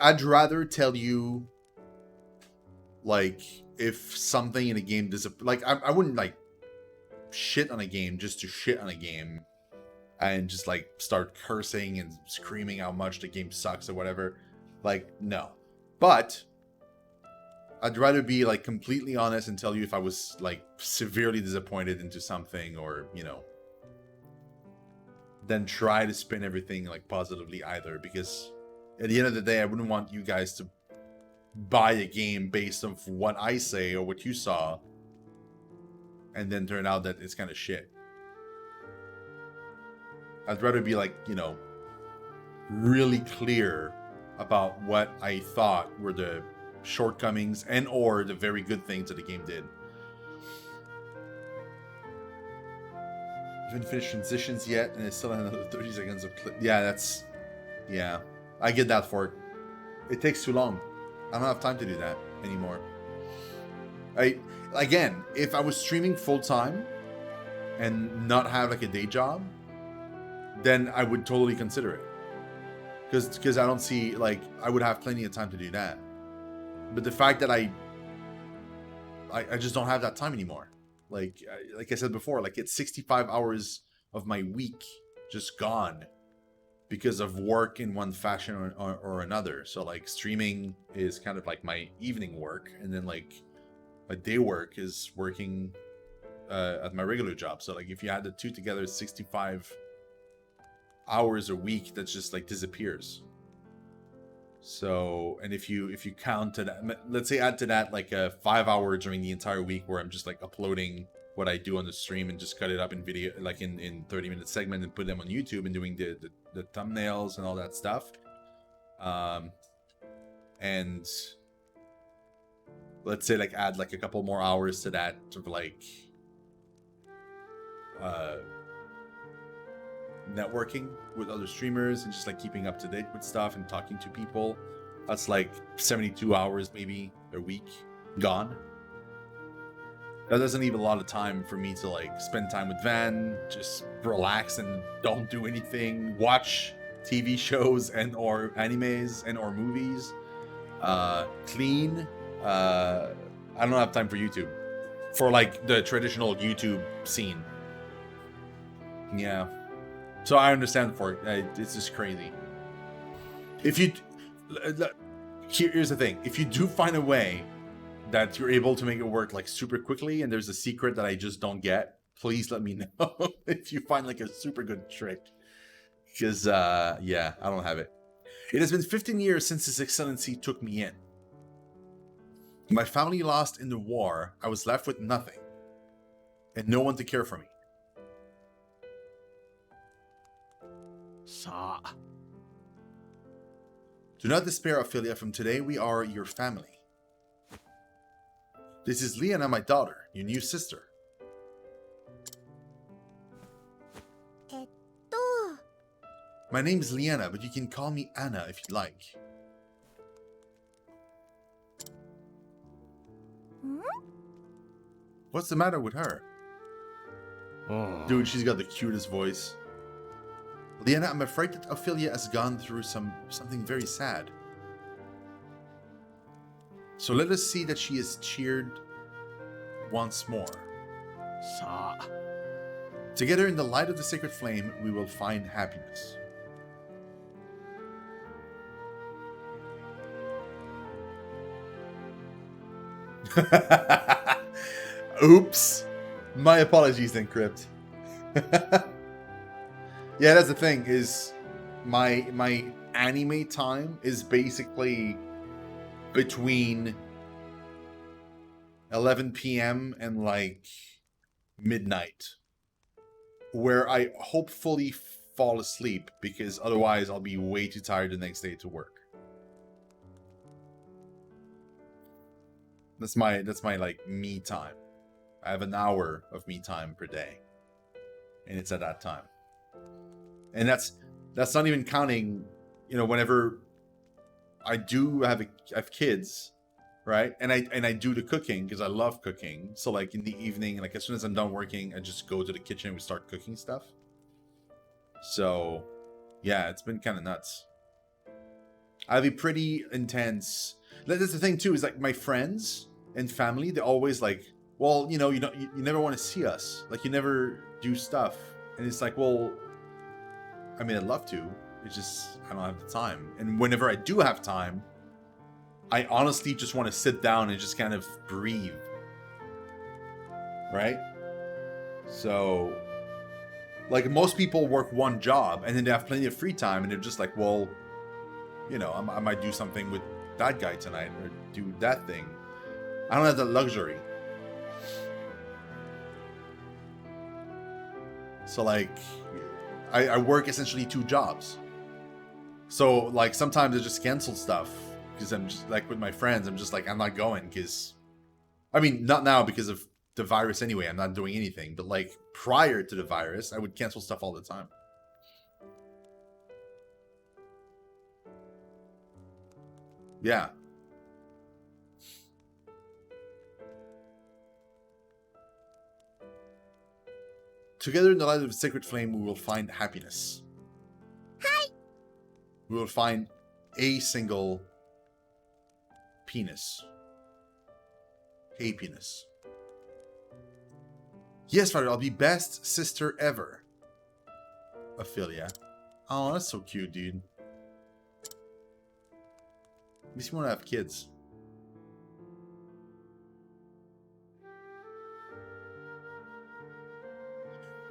I'd rather tell you, like, if something in a game I wouldn't like shit on a game just to shit on a game and just like start cursing and screaming how much the game sucks or whatever. Like, no. But I'd rather be like completely honest and tell you if I was like severely disappointed into something, or, you know, than try to spin everything like positively either, because at the end of the day, I wouldn't want you guys to buy a game based on what I say or what you saw and then turn out that it's kind of shit. I'd rather be like, you know, really clear about what I thought were the shortcomings and or the very good things that the game did. Haven't finished transitions yet, and it's still another 30 seconds of clip. Yeah, that's... Yeah, I get that for it. It takes too long. I don't have time to do that anymore. Again, if I was streaming full-time and not have like a day job, then I would totally consider it. Because I don't see, like, I would have plenty of time to do that. But the fact that I just don't have that time anymore. Like I said before, like, it's 65 hours of my week just gone because of work in one fashion or another. So, like, streaming is kind of like my evening work, and then, like, my day work is working at my regular job. So, like, if you add the two together, it's 65 hours a week that just, like, disappears. So, and if you count to that, let's say add to that like a 5 hour during the entire week where I'm just like uploading what I do on the stream and just cut it up in video, like in 30-minute segment, and put them on YouTube and doing the thumbnails and all that stuff. And let's say like add like a couple more hours to that, sort of like networking with other streamers and just like keeping up to date with stuff and talking to people. That's like 72 hours maybe a week gone. That doesn't leave a lot of time for me to like spend time with Van, just relax and don't do anything, watch TV shows and or animes and or movies, clean. I don't have time for YouTube, for like the traditional YouTube scene. Yeah. So I understand for it. It's just crazy. If you... Here's the thing. If you do find a way that you're able to make it work like super quickly, and there's a secret that I just don't get, please let me know if you find like a super good trick. Because, yeah, I don't have it. It has been 15 years since His Excellency took me in. My family lost in the war. I was left with nothing. And no one to care for me. Do not despair, Ophelia. From today, we are your family. This is Liana, my daughter, your new sister. My name is Liana, but you can call me Anna if you like. What's the matter with her? Dude, she's got the cutest voice. Liana, I'm afraid that Ophelia has gone through something very sad. So let us see that she is cheered once more. Together in the light of the sacred flame, we will find happiness. Oops. My apologies then, Crypt. Yeah, that's the thing, is my anime time is basically between 11 p.m. and like midnight, where I hopefully fall asleep, because otherwise I'll be way too tired the next day to work. That's my like me time. I have an hour of me time per day, and it's at that time. And that's not even counting, you know, whenever I do have kids, right? And I do the cooking because I love cooking. So like in the evening, like as soon as I'm done working, I just go to the kitchen and we start cooking stuff. So yeah, it's been kind of nuts. I have a pretty intense. That's the thing too. Is like my friends and family. They're always like, well, you know, you never want to see us. Like you never do stuff, and it's like, well, I mean, I'd love to. It's just I don't have the time. And whenever I do have time, I honestly just want to sit down and just kind of breathe. Right? So, like most people work one job and then they have plenty of free time and they're just like, well, you know, I might do something with that guy tonight or do that thing. I don't have that luxury. So like, I work essentially 2 jobs. So like sometimes I just cancel stuff because I'm just like with my friends, I'm just like, I'm not going because, I mean, not now because of the virus anyway, I'm not doing anything. But like prior to the virus, I would cancel stuff all the time. Yeah. Together in the light of the sacred flame, we will find happiness. Hi. We will find a single penis. A penis. Yes, Father, I'll be best sister ever. Ophelia. Oh, that's so cute, dude. Makes me want to have kids.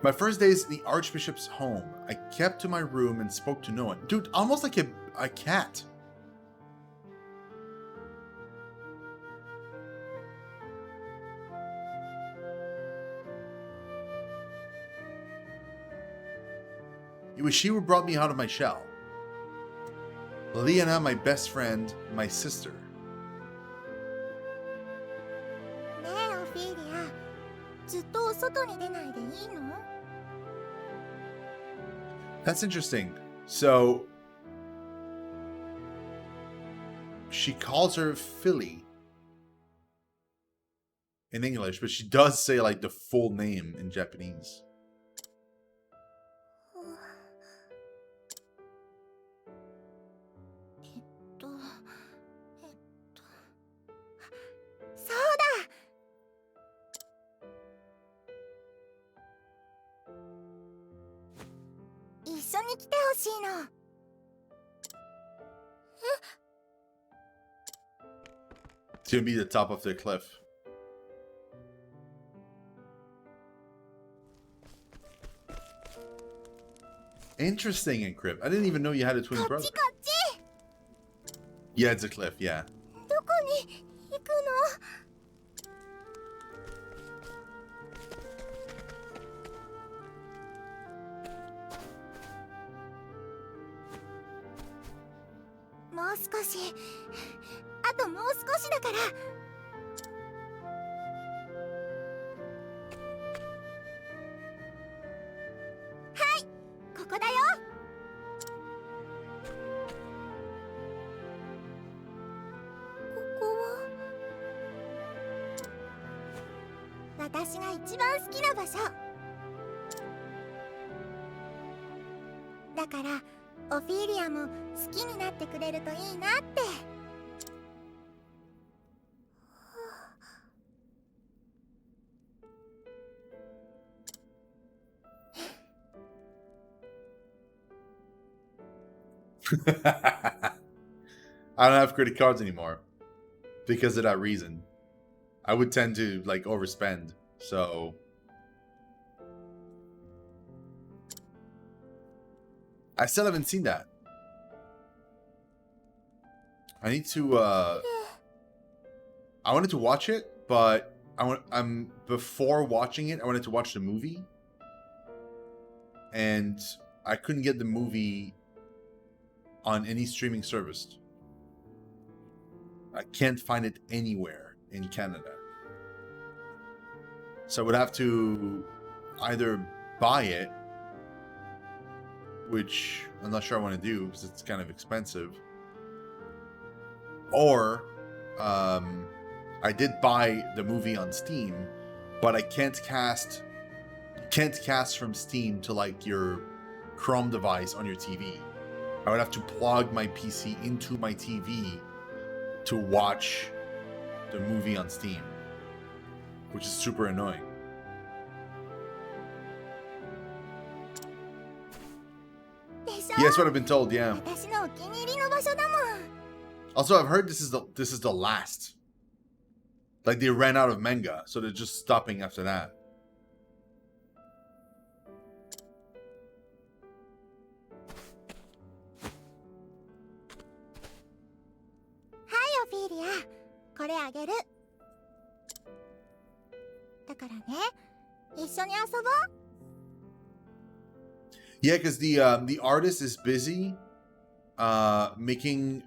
My first days in the Archbishop's home, I kept to my room and spoke to no one. Dude, almost like a cat. It was she who brought me out of my shell. Liliana, my best friend, my sister. ねえオフィリア、ずっと外に出ないでいいの？ That's interesting. So, she calls her Philly in English, but she does say like the full name in Japanese. そうだ。一緒に来てほしいの。 It's gonna be the top of the cliff. Interesting, Encrypt. I didn't even know you had a twin こっ brother. ちこっち。 Yeah, it's a cliff, yeah. どこに行くの？ もう少し。あともう少しだから。はい、ここだよ。ここは私が一番好きな場所だから、オフィリアも好きになってくれるといいなって。 I don't have credit cards anymore because of that reason. I would tend to like overspend, so I still haven't seen that. I need to I wanted to watch it, but I'm before watching it, I wanted to watch the movie. And I couldn't get the movie on any streaming service. I can't find it anywhere in Canada. So I would have to either buy it, which I'm not sure I want to do because it's kind of expensive, or I did buy the movie on Steam, but I can't cast from Steam to like your Chrome device on your TV. I would have to plug my PC into my TV to watch the movie on Steam, which is super annoying. Yeah, that's what I've been told. Yeah. 私のお気に入りの場所だもん。 Also, I've heard this is the last. Like they ran out of manga, so they're just stopping after that. はいオフィリア、これあげる。だからね、一緒に遊ぼう。 Yeah, because the artist is busy making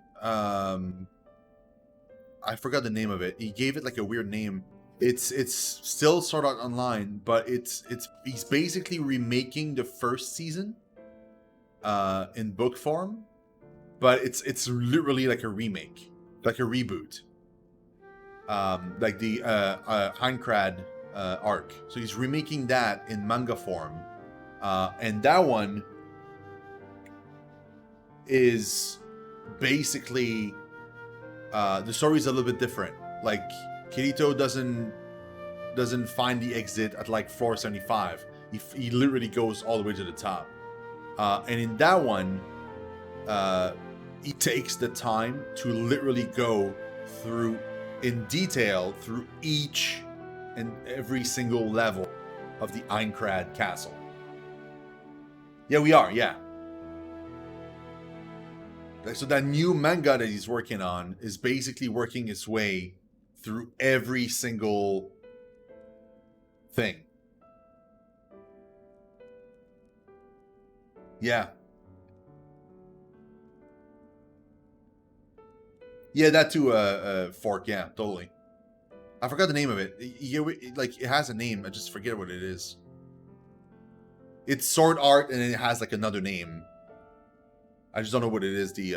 I forgot the name of it. He gave it like a weird name. It's still Sword Art Online, but he's basically remaking the first season in book form, but it's literally like a remake, like a reboot. Like the Heincrad arc. So he's remaking that in manga form. And that one is basically the story is a little bit different. Like Kirito doesn't find the exit at like floor 75. He literally goes all the way to the top. And in that one, he takes the time to literally go through in detail through each and every single level of the Eincrad castle. Yeah, we are, yeah. Like, so that new manga that he's working on is basically working its way through every single thing. Yeah. Yeah, that too, Fork, yeah, totally. I forgot the name of it. Like, it has a name, I just forget what it is. It's Sword Art, and it has like another name. I just don't know what it is. The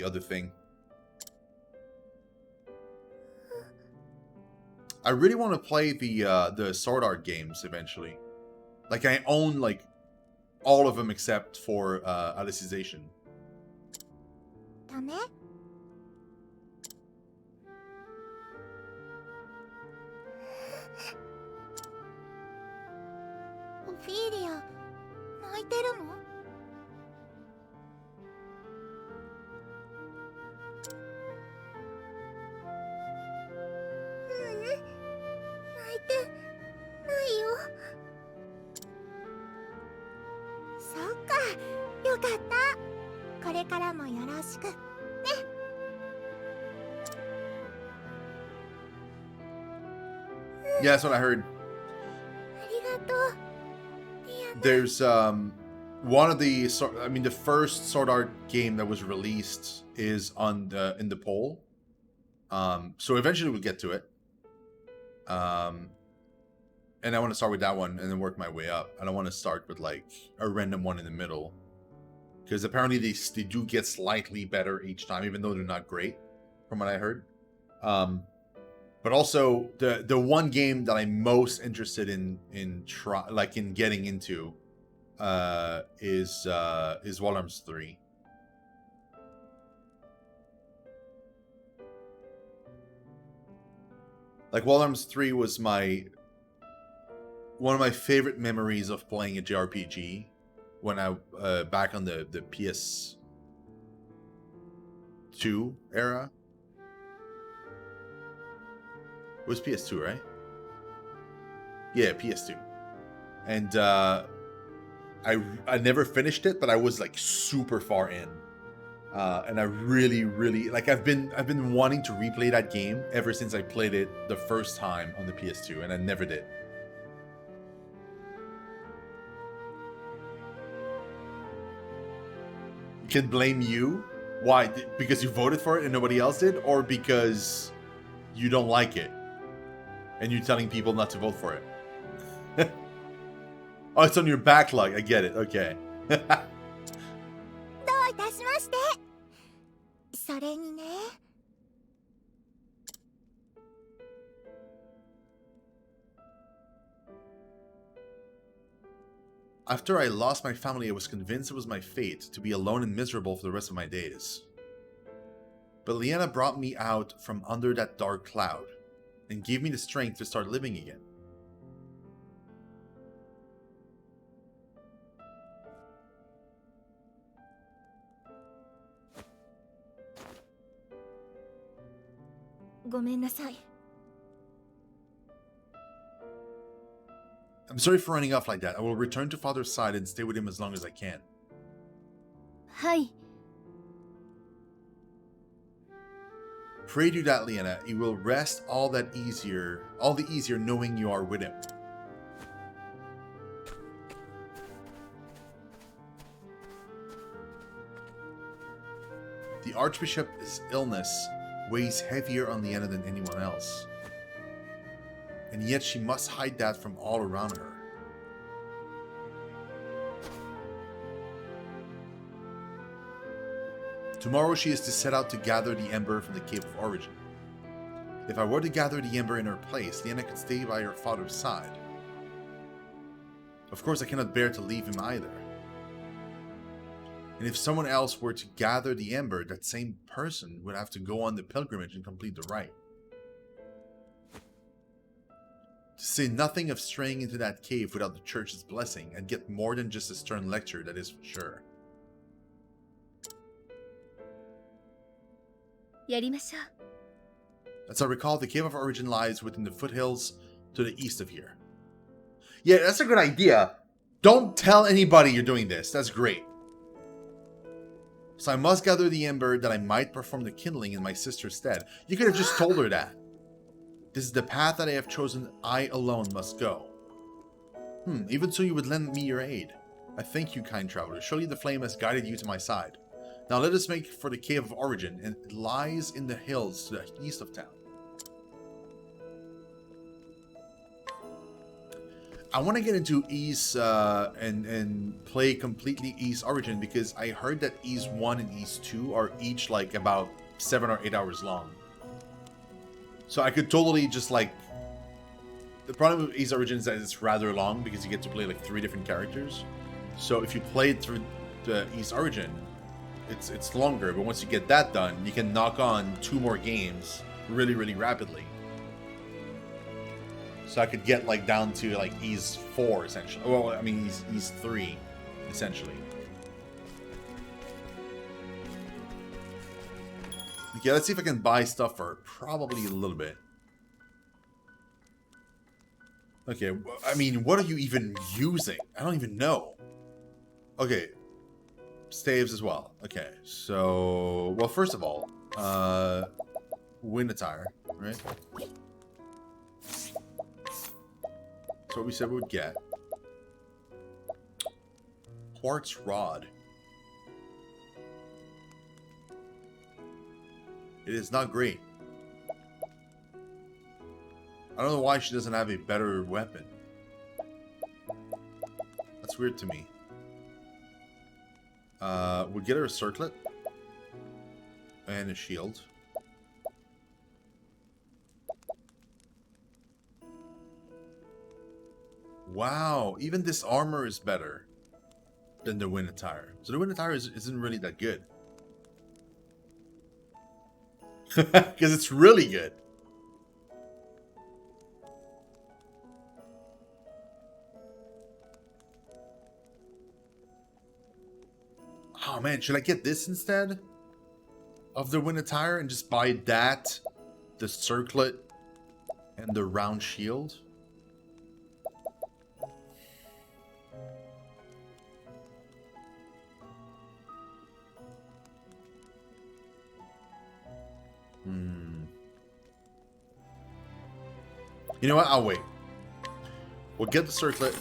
other thing. I really want to play the Sword Art games eventually. Like I own like all of them except for Alicization. ダメ？オフィリア、泣いてるの？泣いてないよ。そっか、よかった。これからもよろしくね。Yeah, that's what I heard. ありがとう。There's one of the the first Sword Art game that was released is in the poll. So eventually we'll get to it. And I want to start with that one and then work my way up. I don't want to start with like a random one in the middle, because apparently they do get slightly better each time, even though they're not great, from what I heard. But also the one game that I'm most interested in getting into is Wall Arms 3. Like Wall Arms 3 was one of my favorite memories of playing a JRPG when I back on the PS2 era. It was PS2, right? Yeah, PS2. And I never finished it, but I was like super far in. And I really like I've been wanting to replay that game ever since I played it the first time on the PS2, and I never did. Can blame you? Why? Because you voted for it and nobody else did, or because you don't like it and you're telling people not to vote for it? Oh, it's on your backlog. I get it. Okay. どういたしまして。それにね。After I lost my family, I was convinced it was my fate to be alone and miserable for the rest of my days. But Liana brought me out from under that dark cloud and gave me the strength to start living again. I'm sorry for running off like that. I will return to Father's side and stay with him as long as I can. はい。 Pray do that, Liana. It will rest all the easier knowing you are with him. The Archbishop's illness weighs heavier on Liana than anyone else. And yet she must hide that from all around her. Tomorrow she is to set out to gather the Ember from the Cave of Origin. If I were to gather the Ember in her place, Liana could stay by her father's side. Of course, I cannot bear to leave him either. And if someone else were to gather the Ember, that same person would have to go on the pilgrimage and complete the rite. To say nothing of straying into that cave without the church's blessing, and get more than just a stern lecture, that is for sure. やりましょう。 As I recall, the Cave of Origin lies within the foothills to the east of here. Yeah, that's a good idea. Don't tell anybody you're doing this. That's great. So I must gather the Ember that I might perform the kindling in my sister's stead. You could have just told her that. This is the path that I have chosen. I alone must go. Even so you would lend me your aid. I thank you, kind traveler. Surely the flame has guided you to my side. Now let us make for the Cave of Origin, and it lies in the hills to the east of town. I want to get into East and play completely East Origin, because I heard that East 1 and East 2 are each like about 7 or 8 hours long. So I could totally just like... The problem with East Origin is that it's rather long because you get to play like 3 different characters. So if you play it through the East Origin, it's longer, but once you get that done, you can knock on 2 more games really, really rapidly. So I could get like down to like East 4 essentially. Well, I mean East 3 essentially. Okay, let's see if I can buy stuff for her. Probably a little bit. Okay, I mean, what are you even using? I don't even know. Okay. Staves as well. Okay, so... Well, first of all, wind attire, right? That's what we said we would get. Quartz rod. It is not great. I don't know why she doesn't have a better weapon. That's weird to me. We'll get her a circlet. And a shield. Wow, even this armor is better than the wind attire. So the wind attire isn't really that good. Because it's really good. Oh man, should I get this instead of the wind attire and just buy that, the circlet, and the round shield? You know what? I'll wait. We'll get the circlet.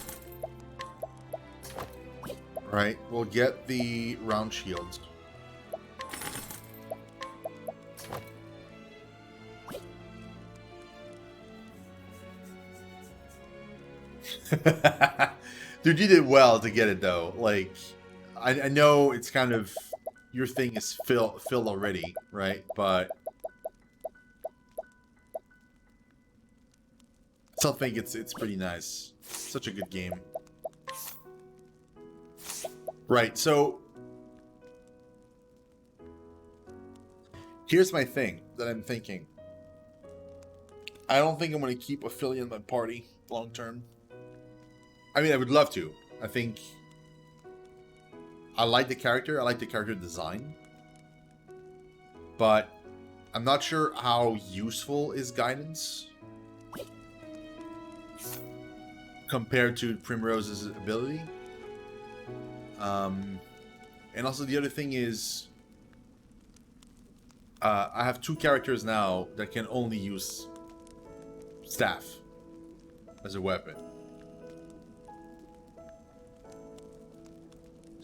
Right. We'll get the round shields. Dude, you did well to get it though. Like, I know it's kind of your thing is fill already, right? But I still think it's pretty nice. Such a good game. Right, so here's my thing that I'm thinking. I don't think I'm going to keep Ophelia in my party long term. I mean, I would love to. I think I like the character. I like the character design. But I'm not sure how useful is guidance compared to Primrose's ability. And also the other thing is, I have two characters now that can only use staff as a weapon.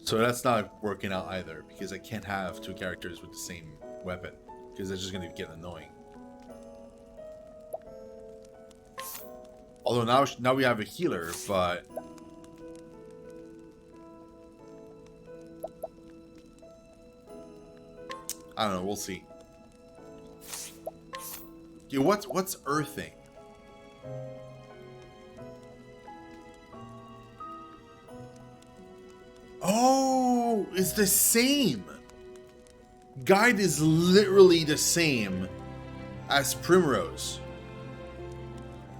So that's not working out either, because I can't have two characters with the same weapon, because that's just going to get annoying. Although now we have a healer, but I don't know, we'll see. Okay, what's earthing? Oh, it's the same. Guide is literally the same as Primrose.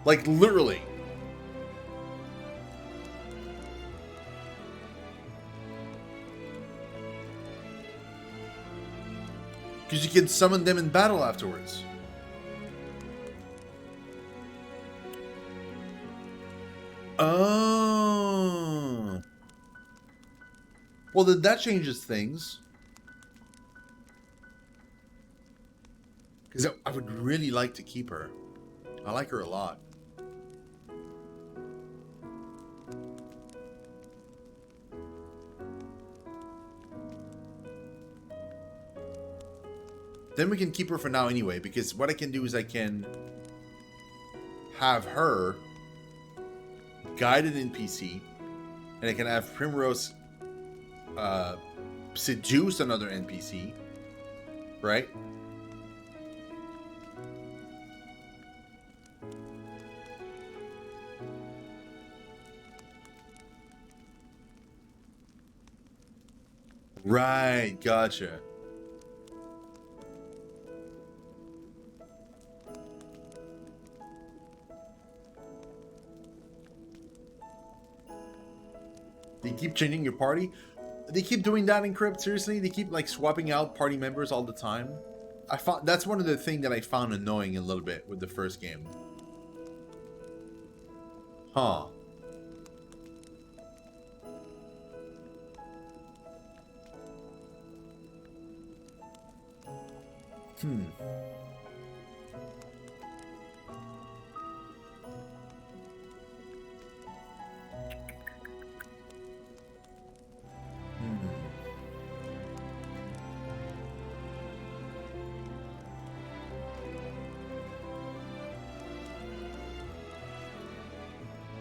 Like, literally. Because you can summon them in battle afterwards. Oh. Well, then that changes things. Because I would really like to keep her. I like her a lot. Then we can keep her for now anyway, because what I can do is I can have her guide an NPC, and I can have Primrose seduce another NPC, right? Right, gotcha. They keep changing your party? They keep doing that in Crypt? Seriously? They keep like swapping out party members all the time? I found that's one of the things that I found annoying a little bit with the first game. Huh. Hmm.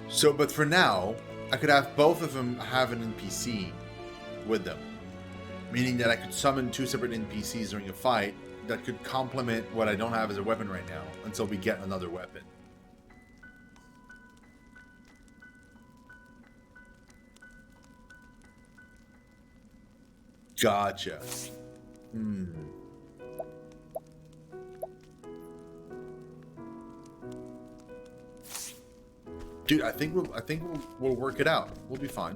So, but for now, I could have both of them have an NPC with them. Meaning that I could summon two separate NPCs during a fight that could complement what I don't have as a weapon right now until we get another weapon. Gotcha. Hmm. Dude, I think we'll work it out. We'll be fine.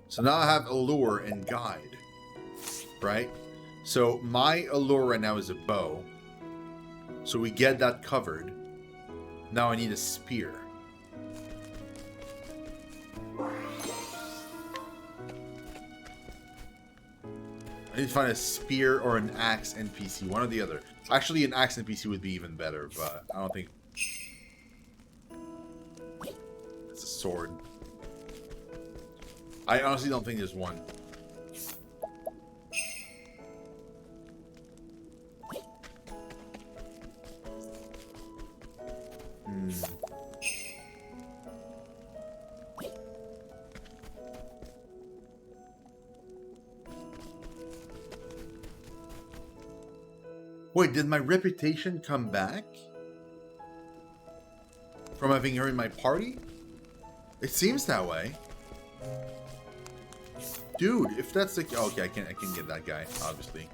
So now I have Allure and Guide, right? So my Allure right now is a bow. So we get that covered. Now I need a spear. I need to find a spear or an axe NPC, one or the other. Actually, an axe NPC would be even better, but I don't think... It's a sword. I honestly don't think there's one. Wait, did my reputation come back? From having her in my party? It seems that way. Dude, if that's the... Okay, I can get that guy, obviously.